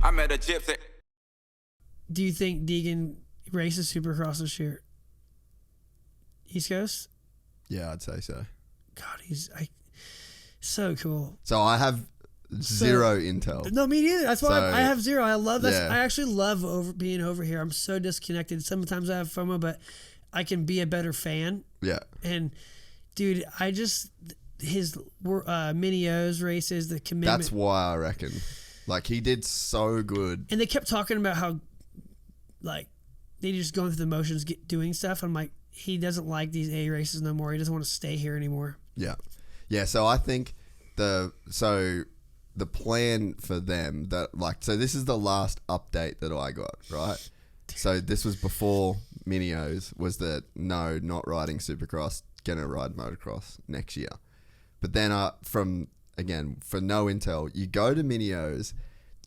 I met a gypsy. Do you think Deegan races Supercross this year? East Coast? Yeah, I'd say so. God, so cool. So I have zero intel. No, me neither. That's why So, I have zero. I love that. yeah. I actually love being over here. I'm so disconnected. Sometimes I have FOMO, but I can be a better fan. Yeah. And dude, his mini O's races, the commitment. That's why I reckon. Like, he did so good. And they kept talking about how, like, they just going through the motions, doing stuff. I'm like, he doesn't like these A races no more. He doesn't want to stay here anymore. Yeah. Yeah, so I think the plan for them so this is the last update that I got, right? So this was before Mini-O's, was that no, not riding Supercross, gonna ride motocross next year. But then for no intel, you go to Mini-O's,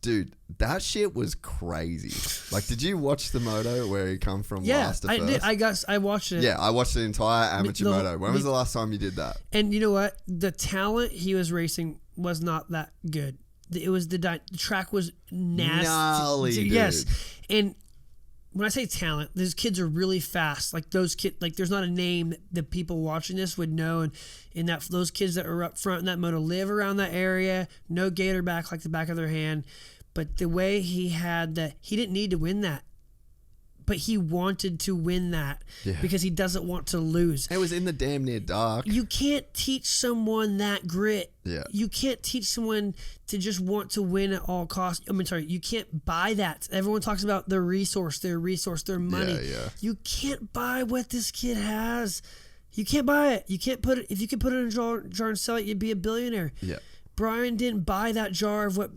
dude, that shit was crazy. Like, did you watch the moto where he come from last to first? I did. I watched it. Yeah, I watched the entire amateur moto. When was the last time you did that? And you know what? The talent he was racing was not that good. It was the track was nasty. Gnarly, dude. Yes, and when I say talent, those kids are really fast. Like those kids, like there's not a name that people watching this would know. And that those kids that are up front in that moto live around that area. No gator back like the back of their hand. But the way he had that, he didn't need to win that. But he wanted to win that because he doesn't want to lose. It was in the damn near dark. You can't teach someone that grit. Yeah. You can't teach someone to just want to win at all costs. You can't buy that. Everyone talks about their resource, their money. Yeah. You can't buy what this kid has. You can't buy it. You can't put it. If you could put it in a jar and sell it, you'd be a billionaire. Yeah. Brian didn't buy that jar of what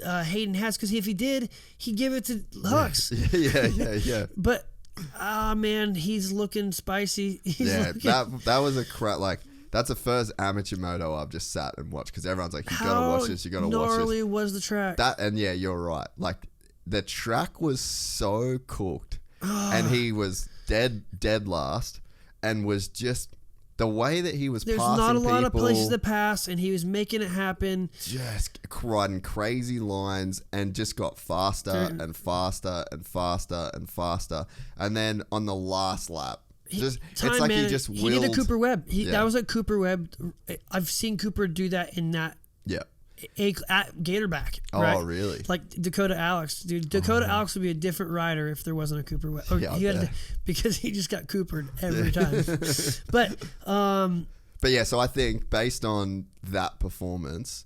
Hayden has, because if he did, he'd give it to Hux. Yeah. But man, he's looking spicy. That was a crap. Like, that's the first amateur moto I've just sat and watched, because everyone's like, you gotta watch this. You gotta watch this. Gnarly was the track. You're right. Like, the track was so cooked, and he was dead last, and was just. The way that he was There's passing not a lot of people, places to pass, and he was making it happen. just riding crazy lines, and just got faster and faster and faster and faster. And then on the last lap, it's like he just willed. He did a Cooper Webb. That was a Cooper Webb. I've seen Cooper do that in that. Yeah. At Gatorback. Oh, right? really? Like Dakota Alex, dude. Dakota Alex would be a different rider if there wasn't a Cooper Webb. Because he just got Coopered every time. But yeah, so I think based on that performance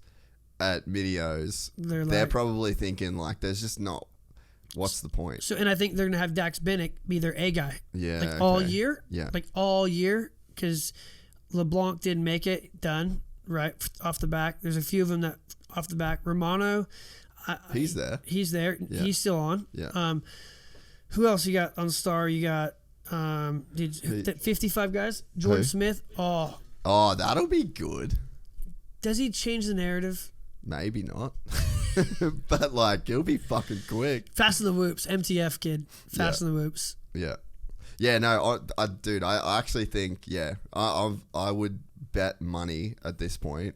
at Mini-O's, they're probably thinking like, there's just not. What's the point? So, and I think they're gonna have Dax Bennick be their A guy. Yeah. Like all year. Yeah. Like all year, because LeBlanc didn't make it. Done. Right off the back. There's a few of them that off the back. Romano, he's there. He's there. Yeah. He's still on. Yeah. Who else you got on Star? You got 55 guys. Jordan Smith. Oh, that'll be good. Does he change the narrative? Maybe not. But like, he'll be fucking quick. Fast in the Whoops. MTF kid. Fast in the Whoops. Yeah. Yeah. No, dude. I actually think I would bet money at this point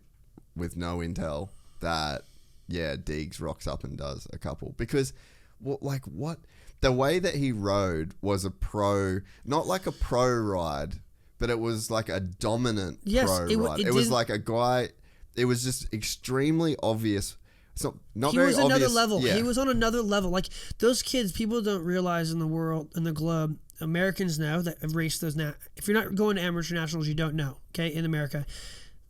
with no intel that Deegs rocks up and does a couple, because the way that he rode was a pro, not like a pro ride, but it was like a dominant pro ride. It was like a guy. It was just extremely obvious. So not very obvious. He was another level. Yeah. He was on another level. Like those kids, people don't realize in the world, in the globe, Americans know that have raced those now. If you're not going to amateur nationals, you don't know. Okay, in America,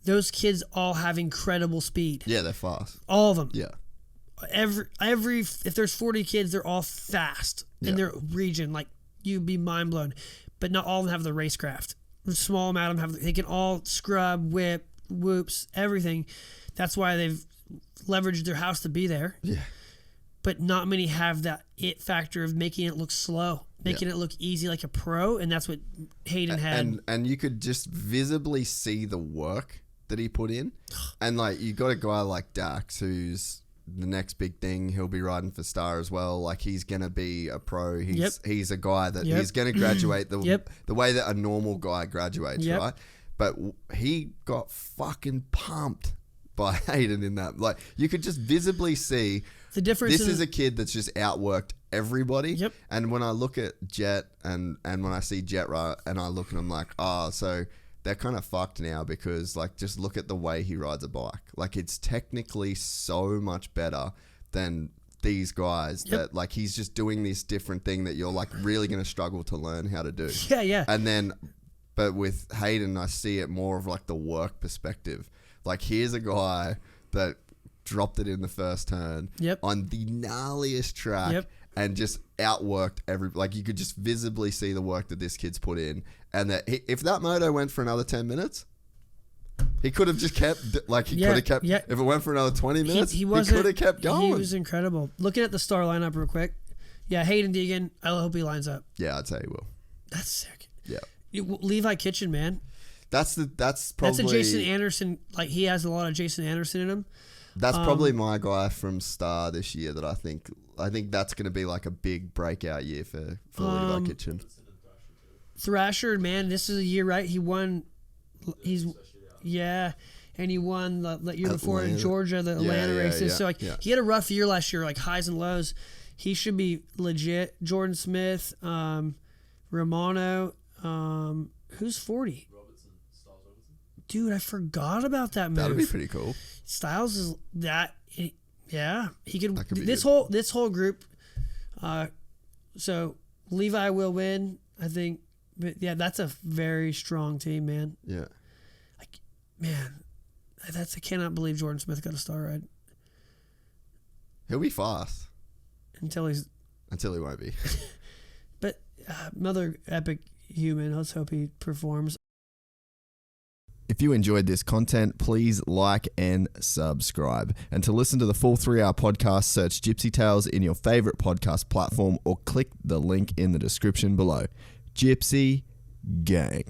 those kids all have incredible speed. Yeah, they're fast. All of them. Yeah. Every if there's 40 kids, they're all fast in their region. Like, you'd be mind blown. But not all of them have the racecraft. A small amount of them they can all scrub, whip, whoops, everything. That's why they've leveraged their house to be there. Yeah. But not many have that it factor of making it look slow, making it look easy like a pro, and that's what Hayden had. And you could just visibly see the work that he put in. And like, you got a guy like Dax, who's the next big thing. He'll be riding for Star as well. Like, he's gonna be a pro. He's a guy that he's gonna graduate the way that a normal guy graduates, right? But he got fucking pumped by Hayden in that. Like, you could just visibly see The difference This is a kid that's just outworked everybody. Yep. And when I look at Jet and when I see Jet right, and I look and I'm like, so they're kind of fucked now because like just look at the way he rides a bike. Like it's technically so much better than these guys that like he's just doing this different thing that you're like really going to struggle to learn how to do. Yeah. And then, but with Hayden, I see it more of like the work perspective. Like here's a guy that dropped it in the first turn on the gnarliest track and just outworked like you could just visibly see the work that this kid's put in. And that if that moto went for another 10 minutes, he could have just kept, like he could have kept, if it went for another 20 minutes, he could have kept going. He was incredible. Looking at the star lineup real quick. Yeah, Hayden Deegan, I hope he lines up. Yeah, I'd say he will. That's sick. Yeah. Levi Kitchen, man. That's probably... That's a Jason Anderson, like he has a lot of Jason Anderson in him. That's probably my guy from Star this year that I think that's going to be like a big breakout year for Levi Kitchen. Thrasher, man, this is a year, right? He won, and he won the year before in Georgia, the Atlanta races. So he had a rough year last year, like highs and lows. He should be legit. Jordan Smith, Romano, who's 40? Dude, I forgot about that move. That'd be pretty cool. Styles is that, yeah. He could this whole group. So Levi will win, I think. But yeah, that's a very strong team, man. Yeah. I cannot believe Jordan Smith got a star ride. He'll be fast until he won't be. But another epic human. Let's hope he performs. If you enjoyed this content, please like and subscribe. And to listen to the full 3-hour podcast, search Gypsy Tales in your favorite podcast platform or click the link in the description below. Gypsy Gang.